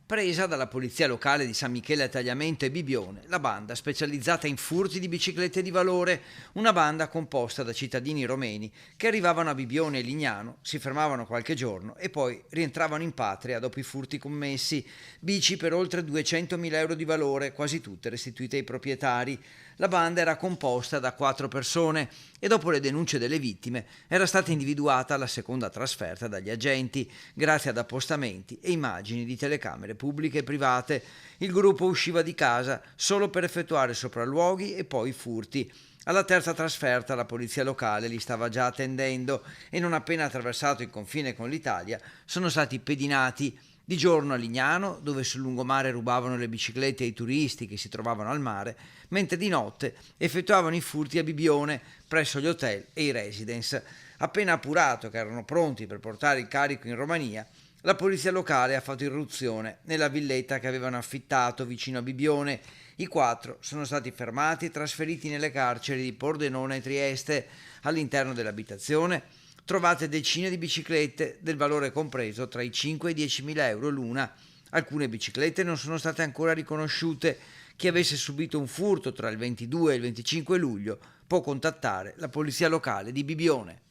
Presa dalla polizia locale di San Michele a Tagliamento e Bibione, la banda specializzata in furti di biciclette di valore, una banda composta da cittadini romeni che arrivavano a Bibione e Lignano, si fermavano qualche giorno e poi rientravano in patria dopo i furti commessi, bici per oltre 200.000 euro di valore, quasi tutte restituite ai proprietari. La banda era composta da 4 persone e dopo le denunce delle vittime era stata individuata la seconda trasferta dagli agenti grazie ad appostamenti e immagini di telecamere pubbliche e private. Il gruppo usciva di casa solo per effettuare sopralluoghi e poi furti. Alla terza trasferta la polizia locale li stava già attendendo e non appena attraversato il confine con l'Italia sono stati pedinati. Di giorno a Lignano, dove sul lungomare rubavano le biciclette ai turisti che si trovavano al mare, mentre di notte effettuavano i furti a Bibione, presso gli hotel e i residence. Appena appurato che erano pronti per portare il carico in Romania, la polizia locale ha fatto irruzione nella villetta che avevano affittato vicino a Bibione. I 4 sono stati fermati e trasferiti nelle carceri di Pordenone e Trieste. All'interno dell'abitazione trovate decine di biciclette del valore compreso tra i 5 e i 10.000 euro l'una. Alcune biciclette non sono state ancora riconosciute. Chi avesse subito un furto tra il 22 e il 25 luglio può contattare la polizia locale di Bibione.